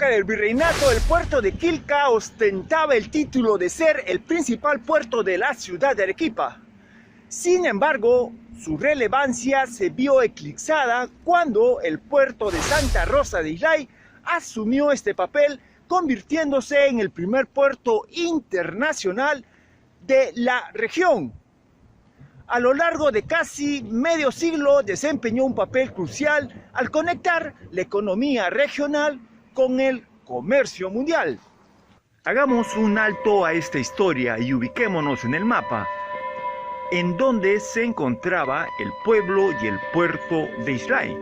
época del virreinato, el puerto de Quilca ostentaba el título de ser el principal puerto de la ciudad de Arequipa. Sin embargo, su relevancia se vio eclipsada cuando el puerto de Santa Rosa de Islay asumió este papel, convirtiéndose en el primer puerto internacional de la región. A lo largo de casi medio siglo desempeñó un papel crucial al conectar la economía regional con el comercio mundial. Hagamos un alto a esta historia y ubiquémonos en el mapa, en donde se encontraba el pueblo y el puerto de Islay.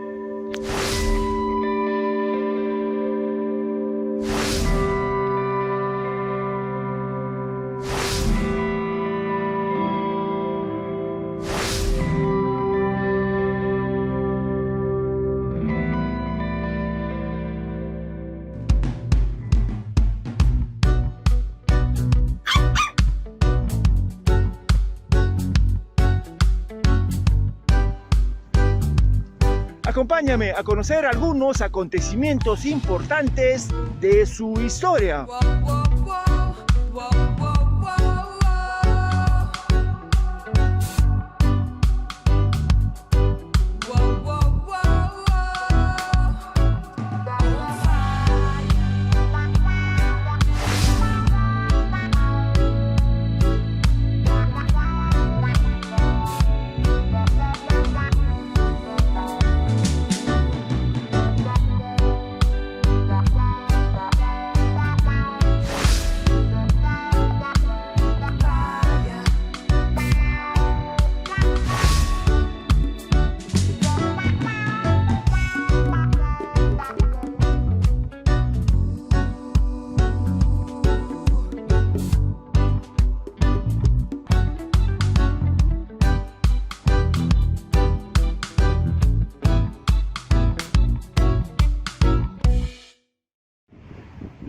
Acompáñame a conocer algunos acontecimientos importantes de su historia.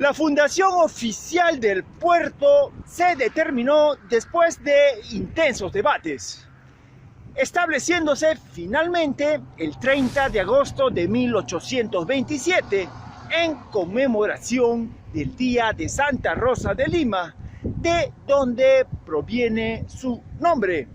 La fundación oficial del puerto se determinó después de intensos debates, estableciéndose finalmente el 30 de agosto de 1827 en conmemoración del Día de Santa Rosa de Lima, de donde proviene su nombre.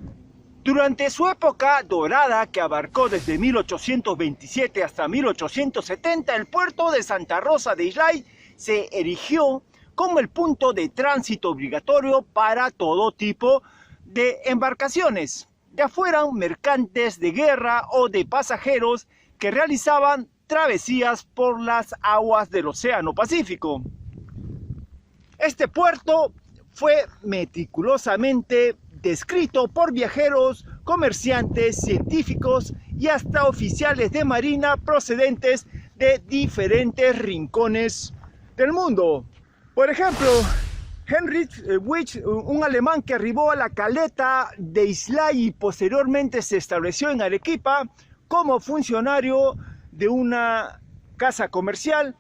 Durante su época dorada, que abarcó desde 1827 hasta 1870, el puerto de Santa Rosa de Islay se erigió como el punto de tránsito obligatorio para todo tipo de embarcaciones, ya fueran mercantes de guerra o de pasajeros que realizaban travesías por las aguas del Océano Pacífico. Este puerto fue meticulosamente descrito por viajeros, comerciantes, científicos y hasta oficiales de marina procedentes de diferentes rincones del mundo. Por ejemplo, Heinrich Witsch, un alemán que arribó a la caleta de Islay y posteriormente se estableció en Arequipa como funcionario de una casa comercial,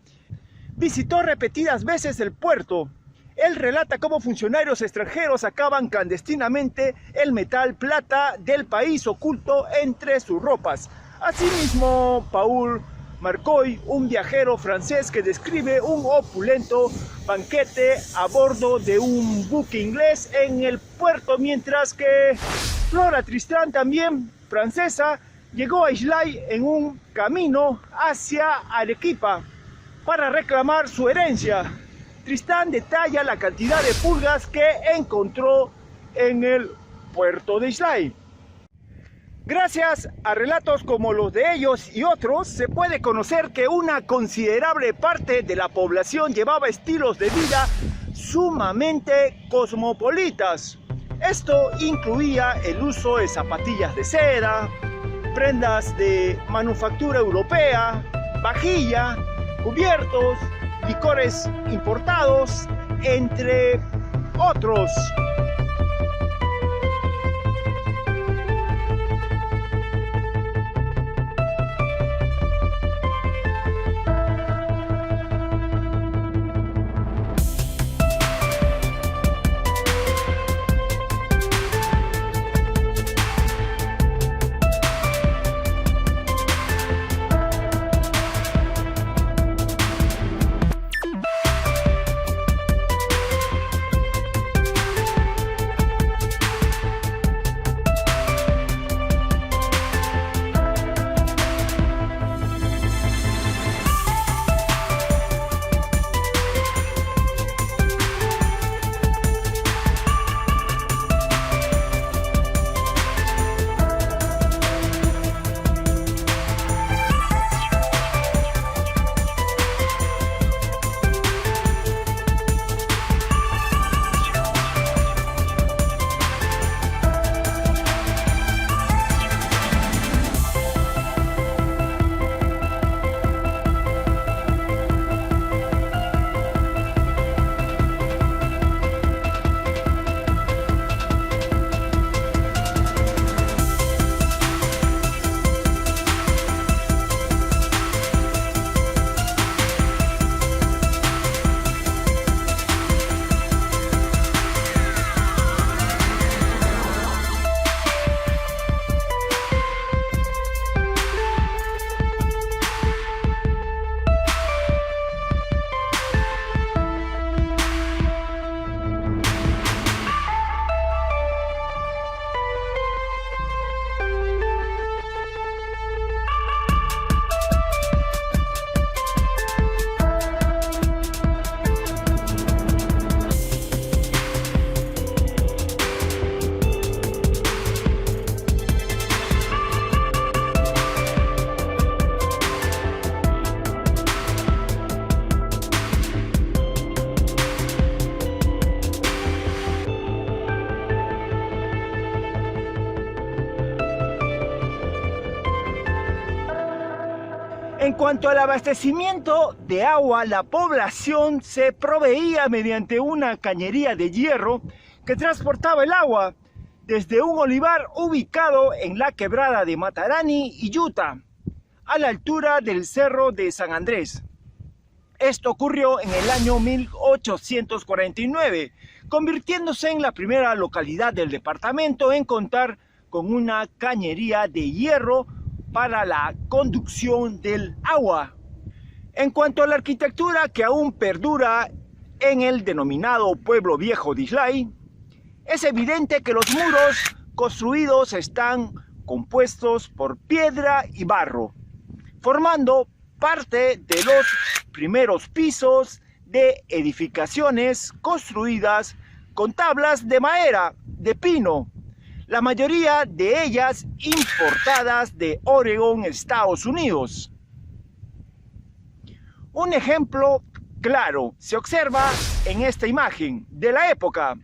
visitó repetidas veces el puerto. Él relata cómo funcionarios extranjeros sacaban clandestinamente el metal plata del país oculto entre sus ropas. Asimismo, Paul Marcoy, un viajero francés que describe un opulento banquete a bordo de un buque inglés en el puerto, mientras que Flora Tristán, también francesa, llegó a Islay en un camino hacia Arequipa para reclamar su herencia. Tristán detalla la cantidad de pulgas que encontró en el puerto de Islay. Gracias a relatos como los de ellos y otros, se puede conocer que una considerable parte de la población llevaba estilos de vida sumamente cosmopolitas. Esto incluía el uso de zapatillas de seda, prendas de manufactura europea, vajilla, cubiertos, licores importados, entre otros. cuanto al abastecimiento de agua, la población se proveía mediante una cañería de hierro que transportaba el agua desde un olivar ubicado en la quebrada de Matarani y Utah, a la altura del Cerro de San Andrés. Esto ocurrió en el año 1849, convirtiéndose en la primera localidad del departamento en contar con una cañería de hierro para la conducción del agua. En cuanto a la arquitectura que aún perdura en el denominado Pueblo Viejo de Islay, es evidente que los muros construidos están compuestos por piedra y barro, formando parte de los primeros pisos de edificaciones construidas con tablas de madera de pino, la mayoría de ellas importadas de Oregón, Estados Unidos. Un ejemplo claro se observa en esta imagen de la época,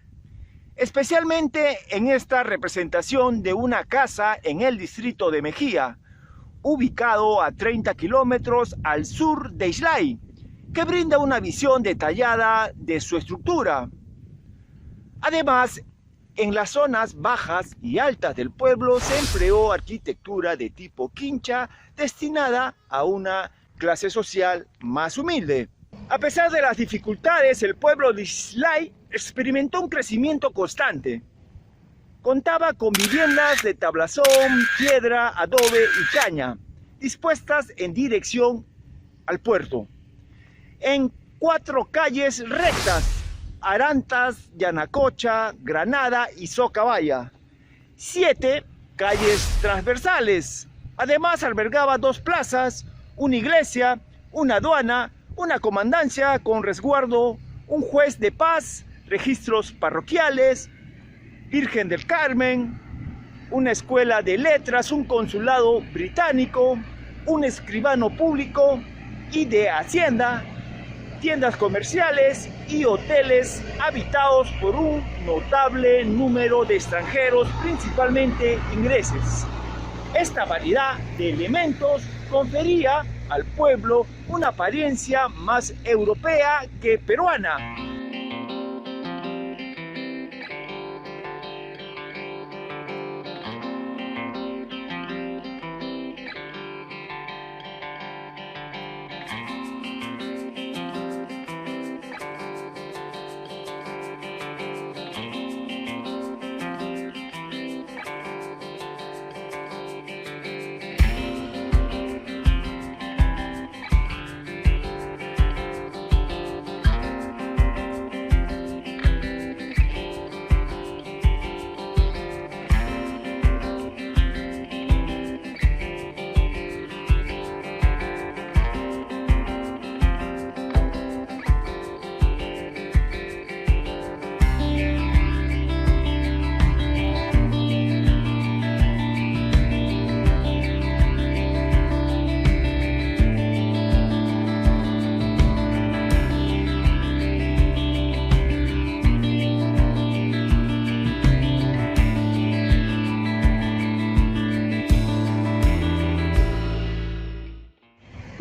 especialmente en esta representación de una casa en el distrito de Mejía, ubicado a 30 kilómetros al sur de Islay, que brinda una visión detallada de su estructura. Además, en las zonas bajas y altas del pueblo se empleó arquitectura de tipo quincha destinada a una clase social más humilde. A pesar de las dificultades, el pueblo de Islay experimentó un crecimiento constante. Contaba con viviendas de tablazón, piedra, adobe y caña, dispuestas en dirección al puerto, en 4 calles rectas: Arantas, Yanacocha, Granada y Socabaya. 7 calles transversales. Además albergaba 2 plazas, una iglesia, una aduana, una comandancia con resguardo, un juez de paz, registros parroquiales, Virgen del Carmen, una escuela de letras, un consulado británico, un escribano público y de hacienda, tiendas comerciales y hoteles habitados por un notable número de extranjeros, principalmente ingleses. Esta variedad de elementos confería al pueblo una apariencia más europea que peruana.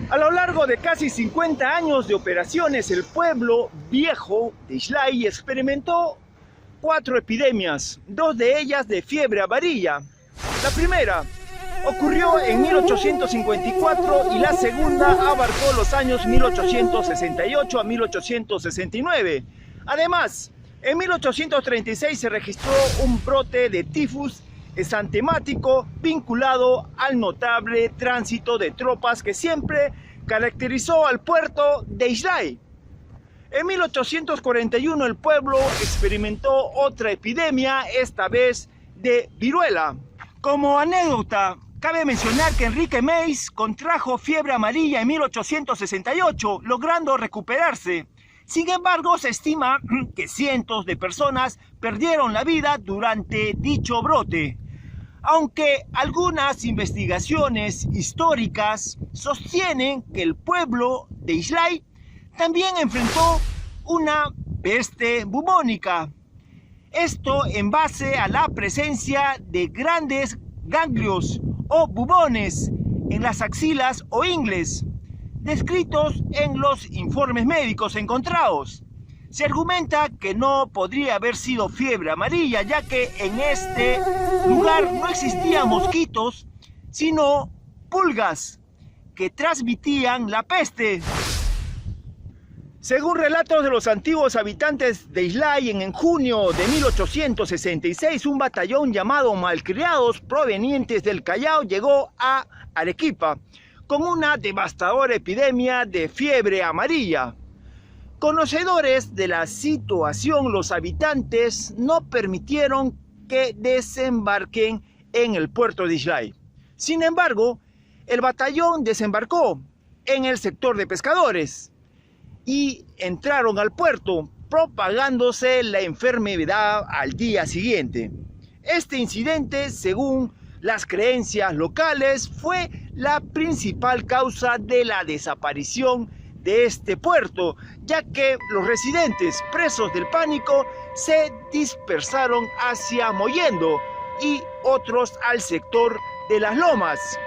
A lo largo de casi 50 años de operaciones, el pueblo viejo de Islay experimentó 4 epidemias, 2 de ellas de fiebre amarilla. La primera ocurrió en 1854 y la segunda abarcó los años 1868 a 1869. Además, en 1836 se registró un brote de tifus exantemático vinculado al notable tránsito de tropas que siempre caracterizó al puerto de Islay. En 1841 el pueblo experimentó otra epidemia, esta vez de viruela. Como anécdota, cabe mencionar que Enrique Meis contrajo fiebre amarilla en 1868, logrando recuperarse. Sin embargo, se estima que cientos de personas perdieron la vida durante dicho brote, aunque algunas investigaciones históricas sostienen que el pueblo de Islay también enfrentó una peste bubónica. Esto en base a la presencia de grandes ganglios o bubones en las axilas o ingles, descritos en los informes médicos encontrados. Se argumenta que no podría haber sido fiebre amarilla, ya que en este lugar no existían mosquitos, sino pulgas que transmitían la peste. Según relatos de los antiguos habitantes de Islay, en junio de 1866, un batallón llamado Malcriados, provenientes del Callao, llegó a Arequipa con una devastadora epidemia de fiebre amarilla. Conocedores de la situación, los habitantes no permitieron que desembarquen en el puerto de Islay. Sin embargo, el batallón desembarcó en el sector de pescadores y entraron al puerto, propagándose la enfermedad al día siguiente. Este incidente, según las creencias locales, fue la principal causa de la desaparición de este puerto, ya que los residentes, presos del pánico, se dispersaron hacia Mollendo y otros al sector de las Lomas.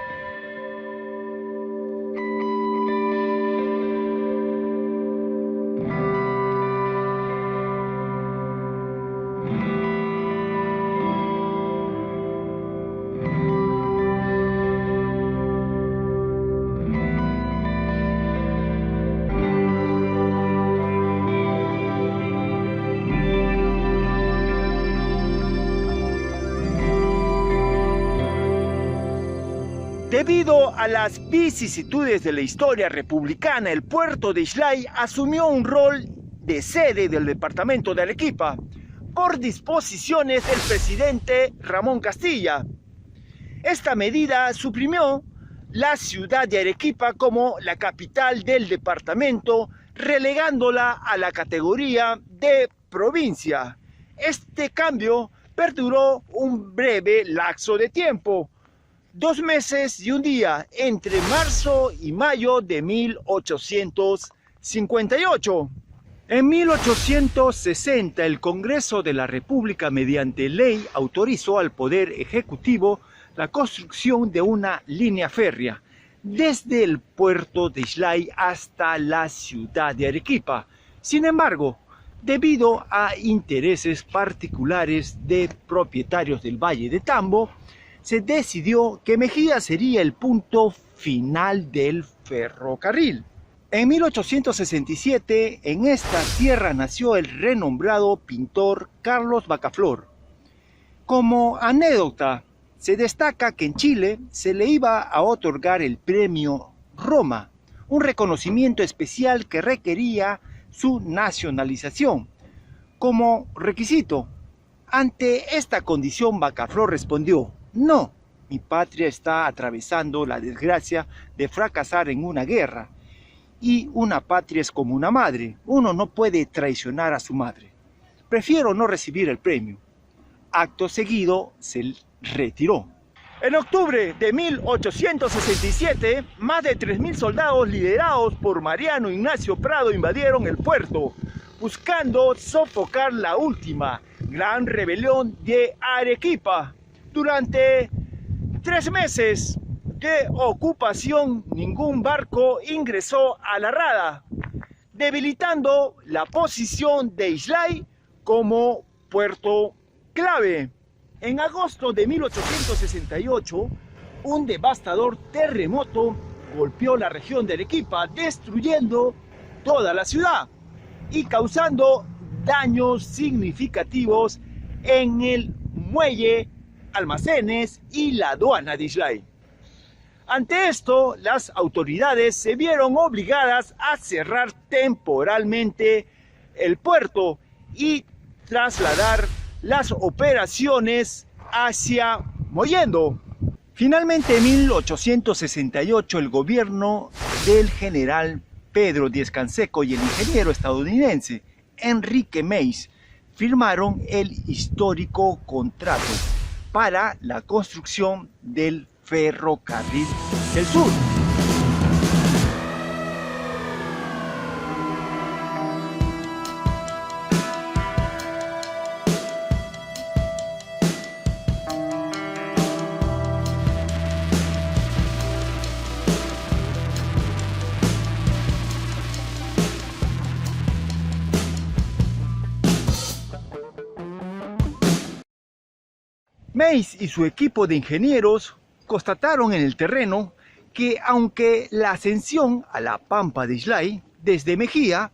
Debido a las vicisitudes de la historia republicana, el puerto de Islay asumió un rol de sede del departamento de Arequipa por disposiciones del presidente Ramón Castilla. Esta medida suprimió la ciudad de Arequipa como la capital del departamento, relegándola a la categoría de provincia. Este cambio perduró un breve lapso de tiempo, 2 meses y un día, entre marzo y mayo de 1858. En 1860, el Congreso de la República, mediante ley, autorizó al Poder Ejecutivo la construcción de una línea férrea desde el puerto de Islay hasta la ciudad de Arequipa. Sin embargo, debido a intereses particulares de propietarios del Valle de Tambo, se decidió que Mejía sería el punto final del ferrocarril. En 1867, en esta tierra nació el renombrado pintor Carlos Bacaflor. Como anécdota, se destaca que en Chile se le iba a otorgar el premio Roma, un reconocimiento especial que requería su nacionalización. Como requisito, ante esta condición, Bacaflor respondió: no, mi patria está atravesando la desgracia de fracasar en una guerra, y una patria es como una madre, uno no puede traicionar a su madre. Prefiero no recibir el premio. Acto seguido se retiró. En octubre de 1867, más de 3.000 soldados liderados por Mariano Ignacio Prado invadieron el puerto, buscando sofocar la última gran rebelión de Arequipa. Durante 3 meses de ocupación, ningún barco ingresó a la rada, debilitando la posición de Islay como puerto clave. En agosto de 1868, un devastador terremoto golpeó la región de Arequipa, destruyendo toda la ciudad y causando daños significativos en el muelle, almacenes y la aduana de Islay. Ante esto, las autoridades se vieron obligadas a cerrar temporalmente el puerto y trasladar las operaciones hacia Mollendo. Finalmente, en 1868, el gobierno del general Pedro Díez-Canseco y el ingeniero estadounidense Enrique Mays firmaron el histórico contrato para la construcción del ferrocarril del sur. Mays y su equipo de ingenieros constataron en el terreno que aunque la ascensión a la Pampa de Islay desde Mejía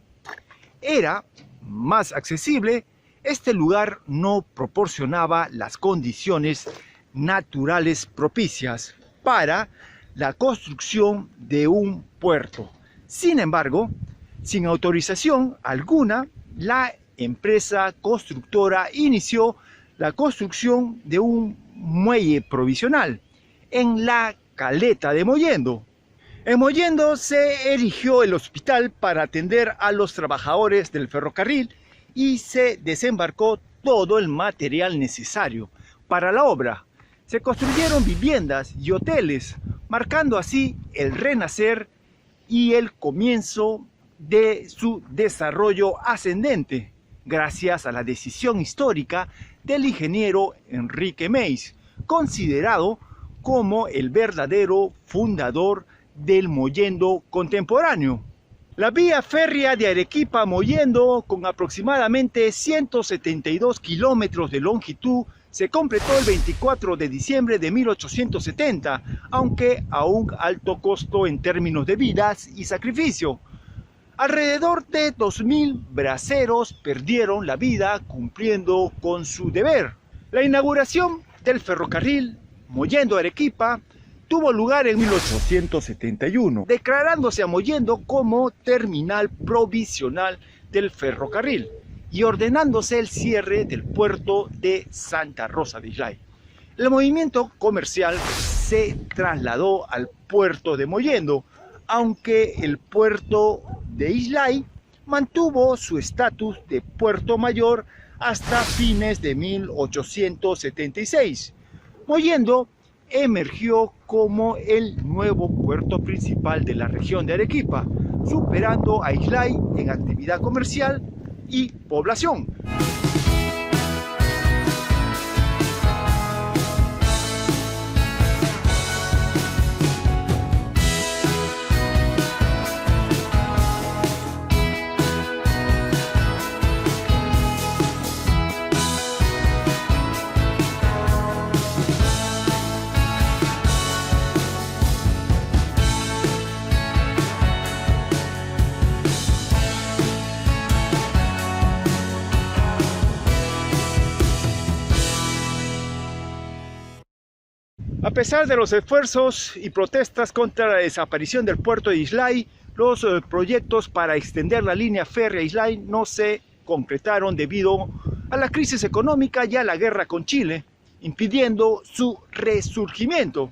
era más accesible, este lugar no proporcionaba las condiciones naturales propicias para la construcción de un puerto. Sin embargo, sin autorización alguna, la empresa constructora inició la construcción de un muelle provisional en la caleta de Mollendo. En Mollendo se erigió el hospital para atender a los trabajadores del ferrocarril y se desembarcó todo el material necesario para la obra. Se construyeron viviendas y hoteles, marcando así el renacer y el comienzo de su desarrollo ascendente, gracias a la decisión histórica del ingeniero Enrique Mays, considerado como el verdadero fundador del Mollendo contemporáneo. La vía férrea de Arequipa a Mollendo, con aproximadamente 172 kilómetros de longitud, se completó el 24 de diciembre de 1870, aunque a un alto costo en términos de vidas y sacrificio. Alrededor de 2.000 braceros perdieron la vida cumpliendo con su deber. La inauguración del ferrocarril Mollendo-Arequipa tuvo lugar en 1871, declarándose a Mollendo como terminal provisional del ferrocarril y ordenándose el cierre del puerto de Santa Rosa de Islay. El movimiento comercial se trasladó al puerto de Mollendo, aunque el puerto de Islay mantuvo su estatus de puerto mayor hasta fines de 1876. Mollendo emergió como el nuevo puerto principal de la región de Arequipa, superando a Islay en actividad comercial y población. A pesar de los esfuerzos y protestas contra la desaparición del puerto de Islay, los proyectos para extender la línea férrea Islay no se concretaron debido a la crisis económica y a la guerra con Chile, impidiendo su resurgimiento.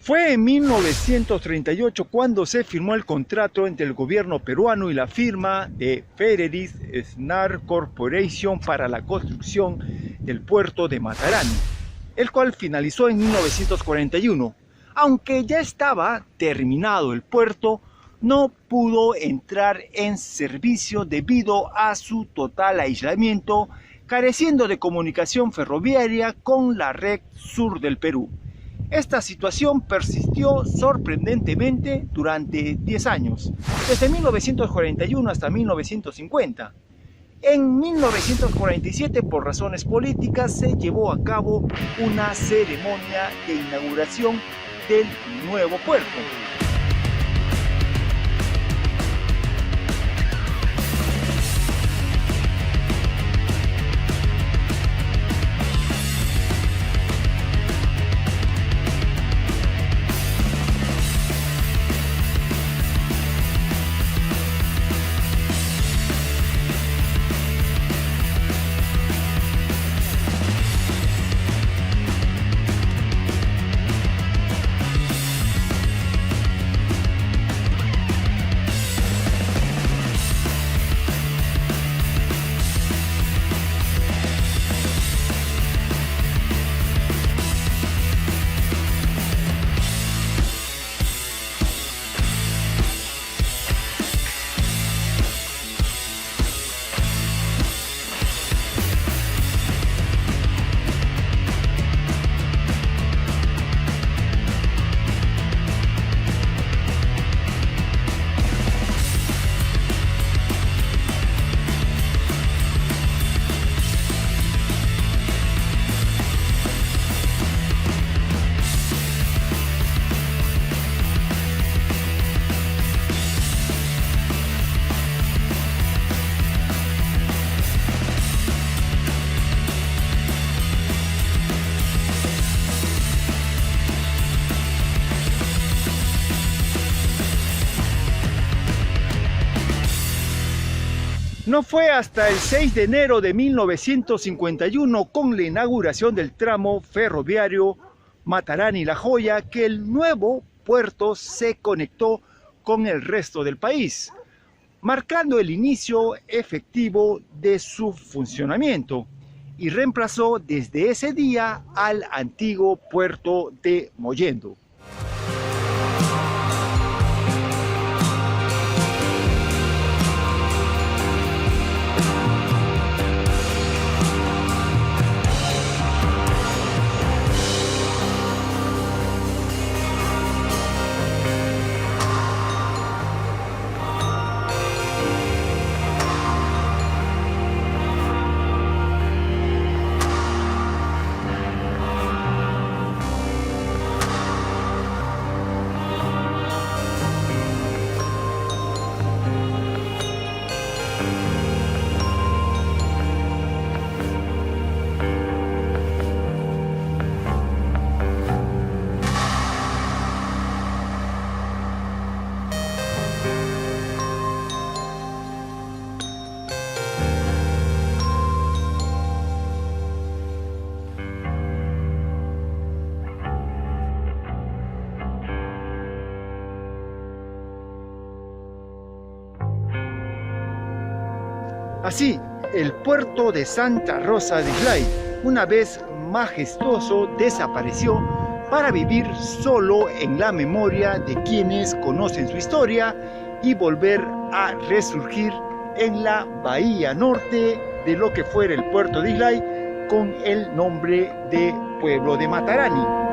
Fue en 1938 cuando se firmó el contrato entre el gobierno peruano y la firma de Ferreris Snar Corporation para la construcción del puerto de Matarani, el cual finalizó en 1941. Aunque ya estaba terminado el puerto, no pudo entrar en servicio debido a su total aislamiento, careciendo de comunicación ferroviaria con la red sur del Perú. Esta situación persistió sorprendentemente durante 10 años, desde 1941 hasta 1950. En 1947, por razones políticas, se llevó a cabo una ceremonia de inauguración del nuevo puerto. No fue hasta el 6 de enero de 1951, con la inauguración del tramo ferroviario Matarani-La Joya, que el nuevo puerto se conectó con el resto del país, marcando el inicio efectivo de su funcionamiento, y reemplazó desde ese día al antiguo puerto de Mollendo. Así, el puerto de Santa Rosa de Islay, una vez majestuoso, desapareció para vivir solo en la memoria de quienes conocen su historia y volver a resurgir en la bahía norte de lo que fuera el puerto de Islay con el nombre de Pueblo de Matarani.